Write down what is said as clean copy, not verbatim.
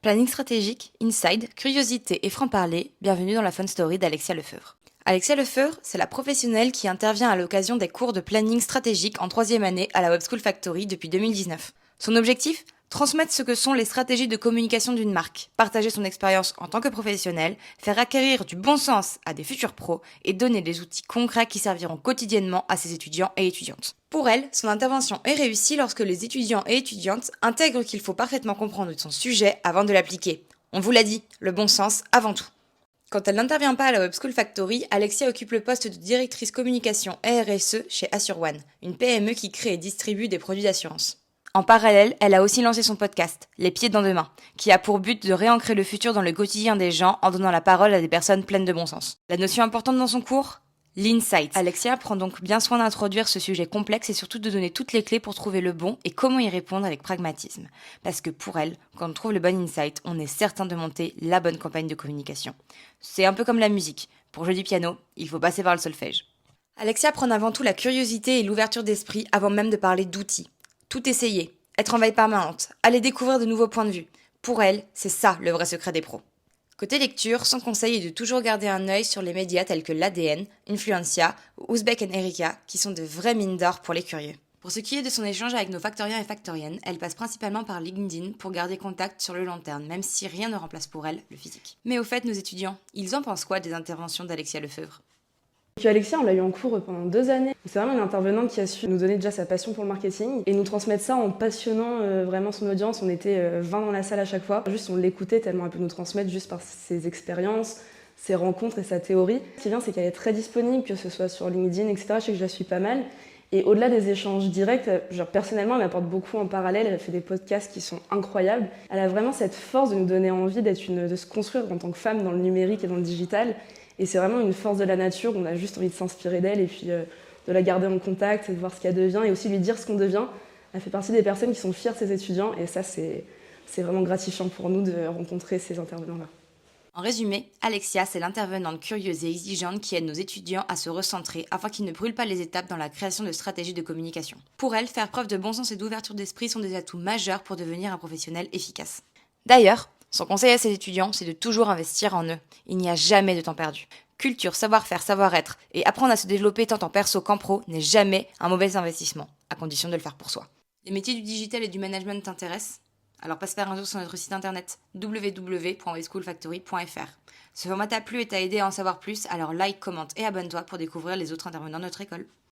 Planning stratégique, inside, curiosité et franc-parler, bienvenue dans la Fun Story d'Alexia Lefebvre. Alexia Lefebvre, c'est la professionnelle qui intervient à l'occasion des cours de planning stratégique en 3e année à la Web School Factory depuis 2019. Son objectif ? Transmettre ce que sont les stratégies de communication d'une marque, partager son expérience en tant que professionnelle, faire acquérir du bon sens à des futurs pros et donner des outils concrets qui serviront quotidiennement à ses étudiants et étudiantes. Pour elle, son intervention est réussie lorsque les étudiants et étudiantes intègrent qu'il faut parfaitement comprendre son sujet avant de l'appliquer. On vous l'a dit, le bon sens avant tout. Quand elle n'intervient pas à la Web School Factory, Alexia occupe le poste de directrice communication et RSE chez Assure1, une PME qui crée et distribue des produits d'assurance. En parallèle, elle a aussi lancé son podcast, Les Pieds dans Demain, qui a pour but de réancrer le futur dans le quotidien des gens en donnant la parole à des personnes pleines de bon sens. La notion importante dans son cours ? L'insight. Alexia prend donc bien soin d'introduire ce sujet complexe et surtout de donner toutes les clés pour trouver le bon et comment y répondre avec pragmatisme. Parce que pour elle, quand on trouve le bon insight, on est certain de monter la bonne campagne de communication. C'est un peu comme la musique. Pour jouer du piano, il faut passer par le solfège. Alexia prend avant tout la curiosité et l'ouverture d'esprit avant même de parler d'outils. Tout essayer, être en veille permanente, aller découvrir de nouveaux points de vue. Pour elle, c'est ça le vrai secret des pros. Côté lecture, son conseil est de toujours garder un œil sur les médias tels que l'ADN, Influencia ou Uzbek Erika, qui sont de vraies mines d'or pour les curieux. Pour ce qui est de son échange avec nos factoriens et factoriennes, elle passe principalement par LinkedIn pour garder contact sur le long terme, même si rien ne remplace pour elle le physique. Mais au fait, nos étudiants, ils en pensent quoi des interventions d'Alexia Lefebvre ? Puis Alexia, on l'a eu en cours pendant 2 années. C'est vraiment une intervenante qui a su nous donner déjà sa passion pour le marketing et nous transmettre ça en passionnant vraiment son audience. On était 20 dans la salle à chaque fois. Juste, on l'écoutait tellement elle peut nous transmettre juste par ses expériences, ses rencontres et sa théorie. Ce qui est bien, c'est qu'elle est très disponible, que ce soit sur LinkedIn, etc. Je sais que je la suis pas mal. Et au-delà des échanges directs, personnellement, elle m'apporte beaucoup en parallèle. Elle fait des podcasts qui sont incroyables. Elle a vraiment cette force de nous donner envie de se construire en tant que femme dans le numérique et dans le digital. Et c'est vraiment une force de la nature, on a juste envie de s'inspirer d'elle et puis de la garder en contact, de voir ce qu'elle devient et aussi lui dire ce qu'on devient. Elle fait partie des personnes qui sont fières de ses étudiants et ça, c'est vraiment gratifiant pour nous de rencontrer ces intervenants-là. En résumé, Alexia, c'est l'intervenante curieuse et exigeante qui aide nos étudiants à se recentrer afin qu'ils ne brûlent pas les étapes dans la création de stratégies de communication. Pour elle, faire preuve de bon sens et d'ouverture d'esprit sont des atouts majeurs pour devenir un professionnel efficace. D'ailleurs, son conseil à ses étudiants, c'est de toujours investir en eux. Il n'y a jamais de temps perdu. Culture, savoir-faire, savoir-être et apprendre à se développer tant en perso qu'en pro n'est jamais un mauvais investissement, à condition de le faire pour soi. Les métiers du digital et du management t'intéressent ? Alors passe faire un tour sur notre site internet www.webschoolfactory.fr. Ce format t'a plu et t'a aidé à en savoir plus, alors like, commente et abonne-toi pour découvrir les autres intervenants de notre école.